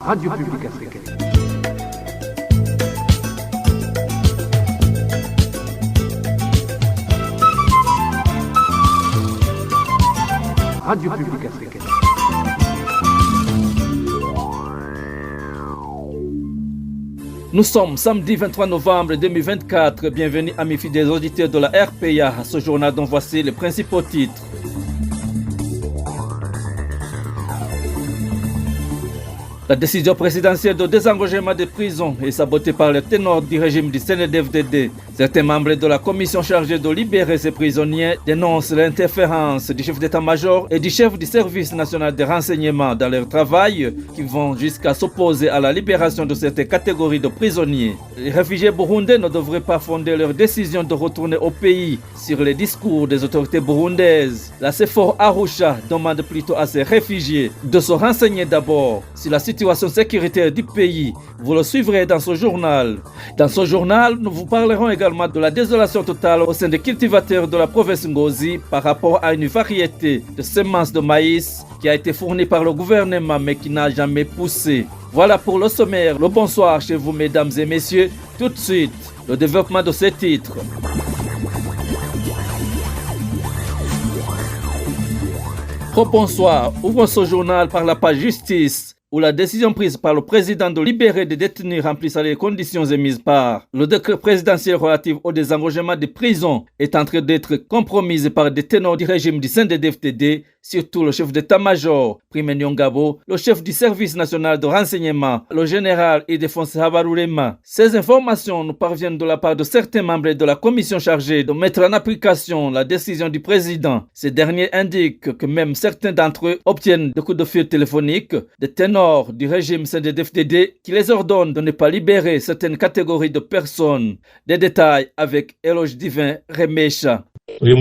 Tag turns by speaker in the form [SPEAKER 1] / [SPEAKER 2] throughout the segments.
[SPEAKER 1] Radio Publique Africaine. Radio Publique Africaine. Nous sommes samedi 23 novembre 2024. Bienvenue amis fidèles auditeurs de la RPA. À ce journal dont voici les principaux titres. La décision présidentielle de désengorgement des prisons est sabotée par le ténor du régime du CNDD-FDD. Certains membres de la commission chargée de libérer ces prisonniers dénoncent l'interférence du chef d'état-major et du chef du service national de renseignement dans leur travail, qui vont jusqu'à s'opposer à la libération de certaines catégories de prisonniers. Les réfugiés burundais ne devraient pas fonder leur décision de retourner au pays sur les discours des autorités burundaises. La CEFOR Arusha demande plutôt à ces réfugiés de se renseigner d'abord sur la situation sécuritaire du pays. Vous le suivrez dans ce journal. Dans ce journal, nous vous parlerons également de la désolation totale au sein des cultivateurs de la province Ngozi par rapport à une variété de semences de maïs qui a été fournie par le gouvernement mais qui n'a jamais poussé. Voilà pour le sommaire. Le bonsoir chez vous mesdames et messieurs. Tout de suite, le développement de ces titres. Bonsoir. Ouvrons ce journal par la page justice, où la décision prise par le président de libérer des détenus remplissant les conditions émises par le décret présidentiel relatif au désengorgement des prisons est en train d'être compromise par des ténors du régime du CNDD-FDD, surtout le chef d'état-major, Prime Nyongabo, le chef du service national de renseignement, le général Ildefonse Habarurema. Ces informations nous parviennent de la part de certains membres de la commission chargée de mettre en application la décision du président. Ces derniers indiquent que même certains d'entre eux obtiennent des coups de fil téléphoniques des ténors du régime CNDD-FDD qui les ordonne de ne pas libérer certaines catégories de personnes. Des détails avec Eloge Divin Remesha.
[SPEAKER 2] Ici,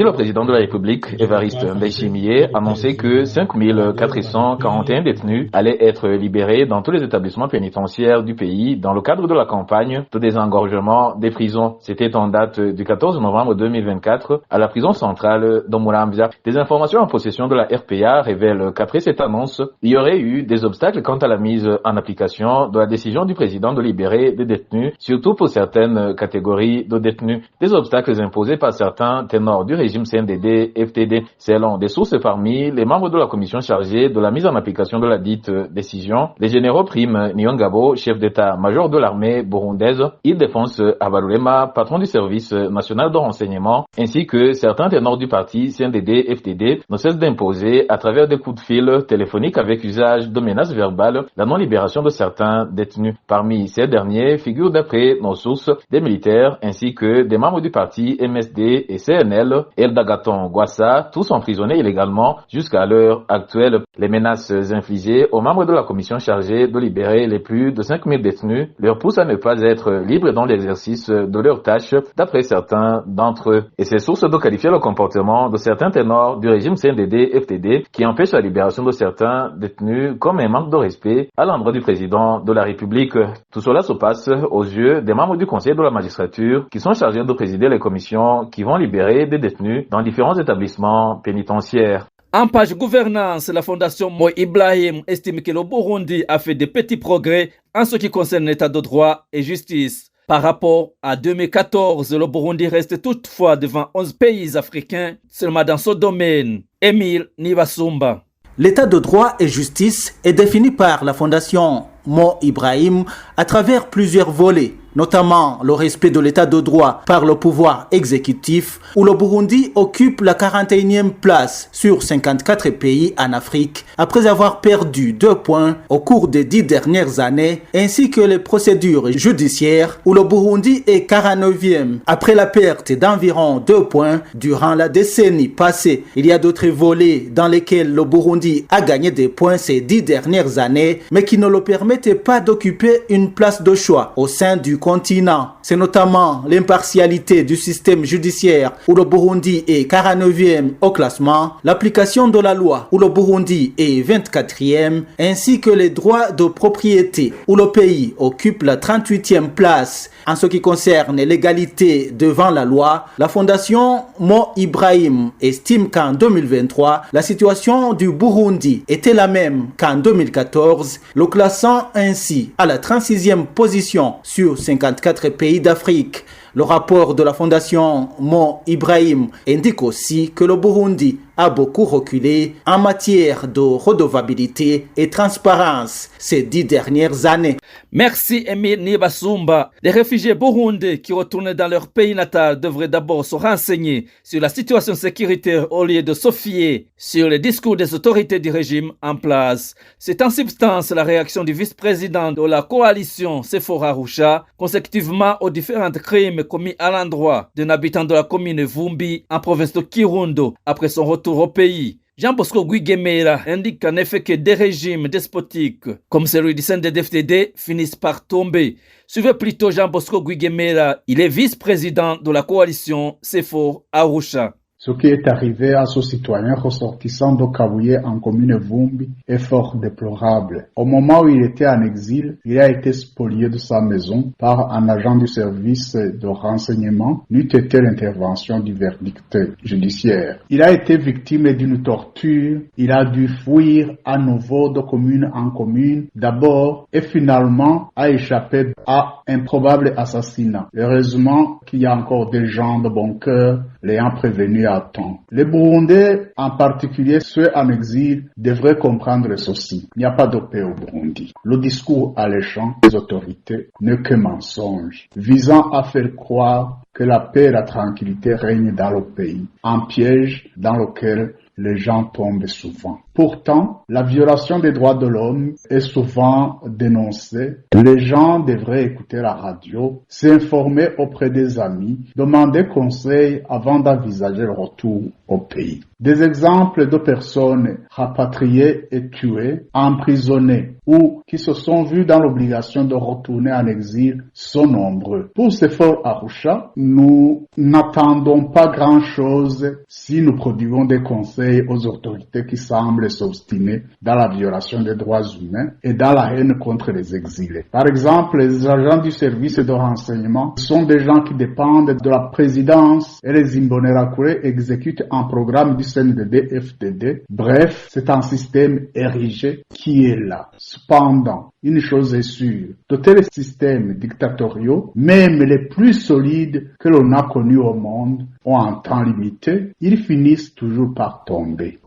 [SPEAKER 2] le président de la République, Évariste Ndayishimiye, annonçait que 5441 détenus allaient être libérés dans tous les établissements pénitentiaires du pays dans le cadre de la campagne de désengorgement des prisons. C'était en date du 14 novembre 2024 à la prison centrale de Muramvya. Des informations en possession de la RPA révèlent qu'après cette annonce, il y aurait eu des obstacles quant à la mise en application de la décision du président de libérer des détenus, surtout pour certaines catégories de détenus. Des obstacles imposés par certains ténors du régime CNDD-FDD. Selon des sources parmi les membres de la commission chargée de la mise en application de la dite décision, les généraux Prime Nyongabo, chef d'état-major de l'armée burundaise, Ildefonse Habarurema, patron du service national de renseignement, ainsi que certains ténors du parti CNDD-FDD ne cessent d'imposer à travers des coups de fil téléphoniques avec usage de menaces verbales la non-libération de certains détenus. Parmi ces derniers figurent d'après nos sources des militaires ainsi que des membres du parti MSD et CNL, Eldagaton Gwassa, tous emprisonnés illégalement jusqu'à l'heure actuelle. Les menaces infligées aux membres de la commission chargée de libérer les plus de 5000 détenus leur poussent à ne pas être libres dans l'exercice de leurs tâches, d'après certains d'entre eux. Et c'est source de qualifier le comportement de certains ténors du régime CNDD-FDD qui empêche la libération de certains détenus comme un manque de respect à l'endroit du président de la République. Tout cela se passe aux yeux des membres du conseil de la magistrature qui sont chargés de présider les commissions qui vont libérer des détenus dans différents établissements pénitentiaires.
[SPEAKER 1] En page gouvernance, la fondation Mo Ibrahim estime que le Burundi a fait de petits progrès en ce qui concerne l'état de droit et justice. Par rapport à 2014, le Burundi reste toutefois devant 11 pays africains seulement dans ce domaine. Émile Nibasumba.
[SPEAKER 3] L'état de droit et justice est défini par la fondation Mo Ibrahim à travers plusieurs volets, notamment le respect de l'état de droit par le pouvoir exécutif, où le Burundi occupe la 41e place sur 54 pays en Afrique, après avoir perdu 2 points au cours des 10 dernières années, ainsi que les procédures judiciaires, où le Burundi est 49e, après la perte d'environ 2 points durant la décennie passée. Il y a d'autres volets dans lesquels le Burundi a gagné des points ces 10 dernières années, mais qui ne le permettaient pas d'occuper une place de choix au sein du continent. C'est notamment l'impartialité du système judiciaire où le Burundi est 49e au classement, l'application de la loi où le Burundi est 24e, ainsi que les droits de propriété où le pays occupe la 38e place. En ce qui concerne l'égalité devant la loi, la fondation Mo Ibrahim estime qu'en 2023, la situation du Burundi était la même qu'en 2014, le classant ainsi à la 36e position sur 54 pays d'Afrique. Le rapport de la fondation Mo Ibrahim indique aussi que le Burundi a beaucoup reculé en matière de redevabilité et transparence ces 10 dernières années.
[SPEAKER 1] Merci Emile Nibasumba. Les réfugiés burundais qui retournent dans leur pays natal devraient d'abord se renseigner sur la situation sécuritaire au lieu de se fier sur les discours des autorités du régime en place. C'est en substance la réaction du vice-président de la coalition Sephora Arusha consécutivement aux différents crimes commis à l'endroit d'un habitant de la commune Vumbi en province de Kirundo après son retour au pays. Jean Bosco Guigemera indique en effet que des régimes despotiques comme celui du CNDD-FDD finissent par tomber. Suivez plutôt Jean Bosco Guigemera, il est vice-président de la coalition Sephora Arusha.
[SPEAKER 4] Ce qui est arrivé à ce citoyen ressortissant d'Okawouye en commune Vumbi est fort déplorable. Au moment où il était en exil, il a été spolié de sa maison par un agent du service de renseignement, n'eût été l'intervention du verdict judiciaire. Il a été victime d'une torture, il a dû fuir à nouveau de commune en commune d'abord et finalement a échappé à un probable assassinat. Heureusement qu'il y a encore des gens de bon cœur l'ayant prévenu à temps. Les Burundais, en particulier ceux en exil, devraient comprendre ceci. Il n'y a pas de paix au Burundi. Le discours alléchant des autorités n'est que mensonge, visant à faire croire que la paix et la tranquillité règnent dans le pays, un piège dans lequel les gens tombent souvent. Pourtant, la violation des droits de l'homme est souvent dénoncée. Les gens devraient écouter la radio, s'informer auprès des amis, demander conseil avant d'envisager le retour au pays. Des exemples de personnes rapatriées et tuées, emprisonnées ou qui se sont vues dans l'obligation de retourner en exil sont nombreux. Pour Sephora Arusha, nous n'attendons pas grand-chose si nous prodiguons des conseils aux autorités qui semblent s'obstiner dans la violation des droits humains et dans la haine contre les exilés. Par exemple, les agents du service de renseignement sont des gens qui dépendent de la présidence et les Imbonerakure exécutent un programme du CNDD-FDD. Bref, c'est un système érigé qui est là. Cependant, une chose est sûre, de tels systèmes dictatoriaux, même les plus solides que l'on a connus au monde, ont un temps limité, ils finissent toujours par tomber.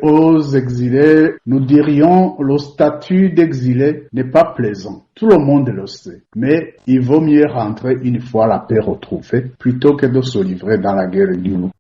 [SPEAKER 4] Aux exilés, nous dirions le statut d'exilé n'est pas plaisant. Tout le monde le sait. Mais il vaut mieux rentrer une fois la paix retrouvée plutôt que de se livrer dans la guerre du loup.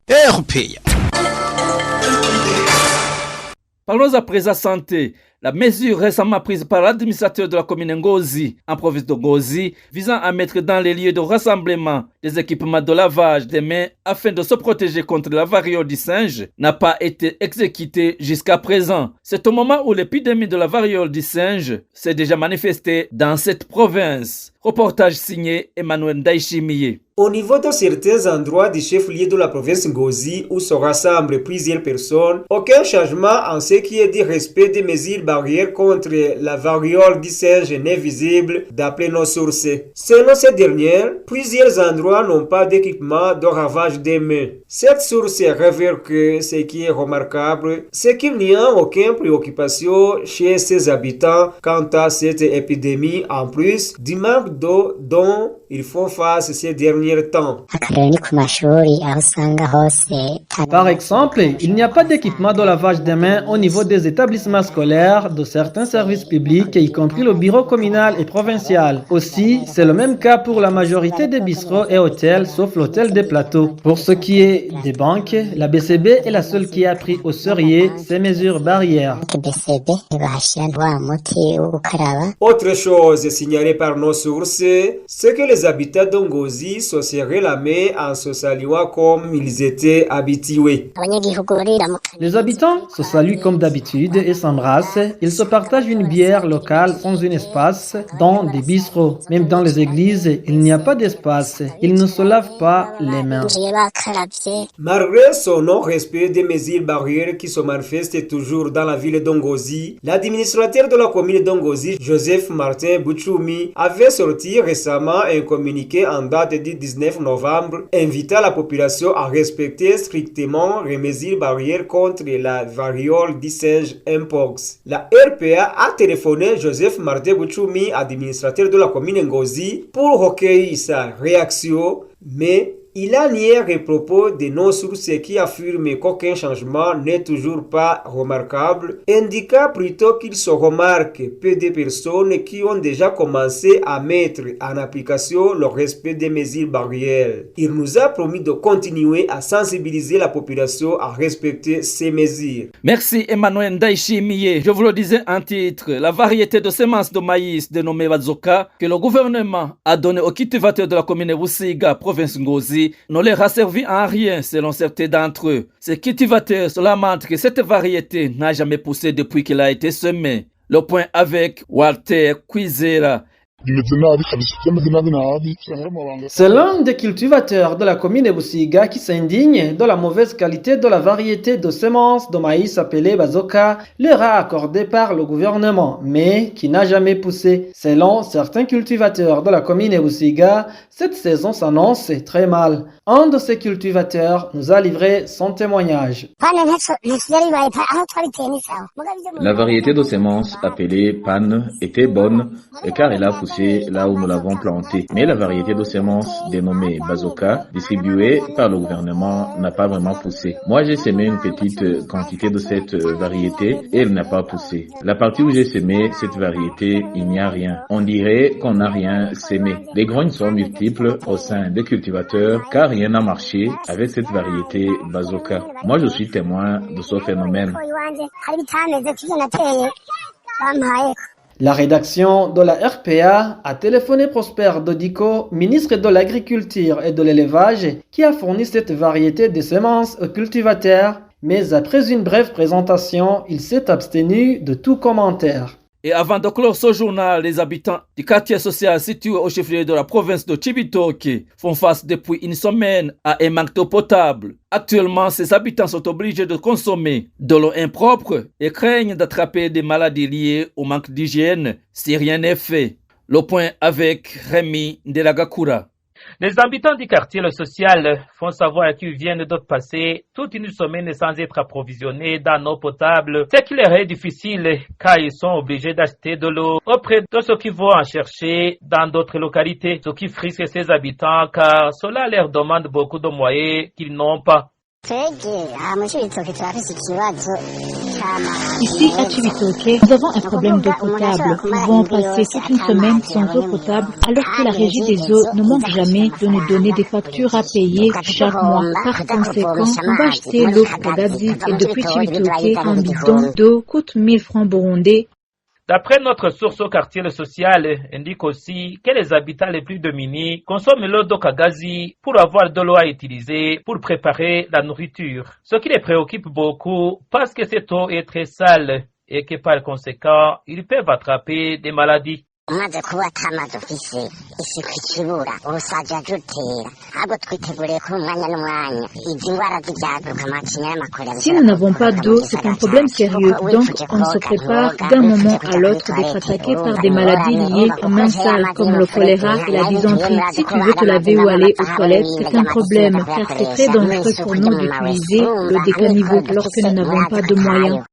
[SPEAKER 1] Parlons à présent santé. La mesure récemment prise par l'administrateur de la commune Ngozi, en province de Ngozi, visant à mettre dans les lieux de rassemblement des équipements de lavage des mains afin de se protéger contre la variole du singe, n'a pas été exécutée jusqu'à présent. C'est au moment où l'épidémie de la variole du singe s'est déjà manifestée dans cette province. Reportage signé Emmanuel Ndaishimiye.
[SPEAKER 5] Au niveau de certains endroits du chef-lieu de la province Ngozi où se rassemblent plusieurs personnes, aucun changement en ce qui est du respect des mesures barrières contre la variole du singe n'est visible d'après nos sources. Selon ces dernières, plusieurs endroits n'ont pas d'équipement de lavage des mains. Cette source révèle que ce qui est remarquable, c'est qu'il n'y a aucune préoccupation chez ses habitants quant à cette épidémie en plus du manque d'eau dont ils font face ces derniers temps.
[SPEAKER 6] Par exemple, il n'y a pas d'équipement de lavage des mains au niveau des établissements scolaires, de certains services publics, y compris le bureau communal et provincial. Aussi, c'est le même cas pour la majorité des bistrots et hôtels, sauf l'hôtel des Plateaux. Pour ce qui est des banques, la BCB est la seule qui a pris au sérieux ces mesures barrières.
[SPEAKER 5] Autre chose signalée par nos sources, c'est que les habitants de Ngozi se serraient la main en se saluant comme ils étaient habitués.
[SPEAKER 6] Les habitants se saluent comme d'habitude et s'embrassent ils se partagent une bière locale sans un espace dans des bistrots. Même dans les églises, il n'y a pas d'espace. Ils ne se lavent pas les mains.
[SPEAKER 5] Malgré son non-respect des mesures barrières qui se manifestent toujours dans la ville d'Ongozi, l'administrateur de la commune d'Ongozi, Joseph Martin Bouchoumi, avait sorti récemment un communiqué en date du 19 novembre invitant la population à respecter strictement les mesures barrières contre la variole du singe Mpox. La RPA a téléphoné Joseph Martin Bouchoumi, administrateur de la commune Ngozi, pour recueillir sa réaction, mais il a nié les propos de nos sources qui affirment qu'aucun changement n'est toujours pas remarquable, indiquant plutôt qu'il se remarque peu de personnes qui ont déjà commencé à mettre en application le respect des mesures barrières. Il nous a promis de continuer à sensibiliser la population à respecter ces mesures.
[SPEAKER 1] Merci Emmanuel Ndaishimiye. Je vous le disais en titre, la variété de semences de maïs dénommée Bazoka que le gouvernement a donné aux cultivateurs de la commune Busiga, province Ngozi, ne leur a servi en rien selon certains d'entre eux. Ces cultivateurs se lamentent que cette variété n'a jamais poussé depuis qu'elle a été semée. Le point avec Walter Kwizera.
[SPEAKER 6] C'est l'un des cultivateurs de la commune de Busiga qui s'indigne de la mauvaise qualité de la variété de semences de maïs appelée Bazoka, leur a accordée par le gouvernement, mais qui n'a jamais poussé. Selon certains cultivateurs de la commune de Busiga, cette saison s'annonce très mal. Un de ces cultivateurs nous a livré son témoignage.
[SPEAKER 2] La variété de semences appelée Pan était bonne car elle a poussé là où nous l'avons planté. Mais la variété de semences dénommée Bazoka, distribuée par le gouvernement, n'a pas vraiment poussé. Moi, j'ai semé une petite quantité de cette variété et elle n'a pas poussé. La partie où j'ai semé cette variété, il n'y a rien. On dirait qu'on n'a rien semé. Les grognes sont multiples au sein des cultivateurs car rien n'a marché avec cette variété Bazoka. Moi, je suis témoin de ce phénomène.
[SPEAKER 6] La rédaction de la RPA a téléphoné Prosper Dodico, ministre de l'Agriculture et de l'Élevage, qui a fourni cette variété de semences aux cultivateurs, mais après une brève présentation, il s'est abstenu de tout commentaire.
[SPEAKER 1] Et avant de clore ce journal, les habitants du quartier social situé au chef-lieu de la province de Cibitoke font face depuis une semaine à un manque d'eau potable. Actuellement, ces habitants sont obligés de consommer de l'eau impropre et craignent d'attraper des maladies liées au manque d'hygiène si rien n'est fait. Le point avec Rémi Ndelagakura.
[SPEAKER 7] Les habitants du quartier Le Social font savoir qu'ils viennent de passer toute une semaine sans être approvisionnés d'en eau potable, ce qui leur est difficile car ils sont obligés d'acheter de l'eau auprès de ceux qui vont en chercher dans d'autres localités, ce qui frisque ces habitants car cela leur demande beaucoup de moyens qu'ils n'ont pas.
[SPEAKER 8] Ici à Cibitoke, nous avons un problème d'eau potable. Nous pouvons passer toute une semaine sans eau potable alors que la régie des eaux ne manque jamais de nous donner des factures à payer chaque mois. Par conséquent, on va acheter l'eau Kagazi et depuis Cibitoke, un bidon d'eau coûte 1000 francs burundais.
[SPEAKER 7] D'après notre source au quartier Le Social, indique aussi que les habitants les plus démunis consomment l'eau d'Okagazi pour avoir de l'eau à utiliser pour préparer la nourriture. Ce qui les préoccupe beaucoup parce que cette eau est très sale et que par conséquent, ils peuvent attraper des maladies.
[SPEAKER 8] Si nous n'avons pas d'eau, c'est un problème sérieux. Donc, on se prépare d'un moment à l'autre d'être attaqué par des maladies liées aux mains sales, comme le choléra et la dysenterie. Si tu veux te laver ou aller aux toilettes, c'est un problème, car c'est très dangereux pour nous d'utiliser l'eau des caniveaux lorsque nous n'avons pas de moyens.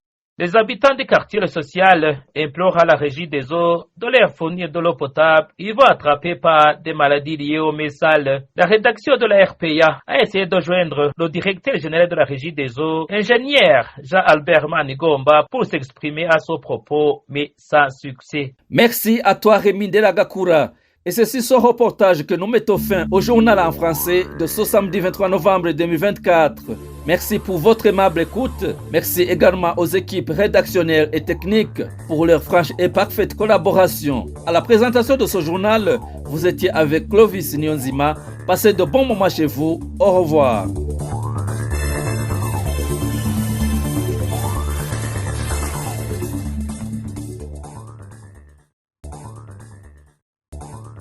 [SPEAKER 7] Les habitants des quartiers social implorent à la régie des eaux de leur fournir de l'eau potable. Ils vont attraper par des maladies liées aux mains sales. La rédaction de la RPA a essayé de joindre le directeur général de la régie des eaux, ingénieur Jean-Albert Manigomba, pour s'exprimer à ce propos, mais sans succès.
[SPEAKER 1] Merci à toi Rémi Ndelagakura. Et c'est sur ce reportage que nous mettons fin au journal en français de ce samedi 23 novembre 2024. Merci pour votre aimable écoute. Merci également aux équipes rédactionnelles et techniques pour leur franche et parfaite collaboration. À la présentation de ce journal, vous étiez avec Clovis Nyonzima. Passez de bons moments chez vous. Au revoir.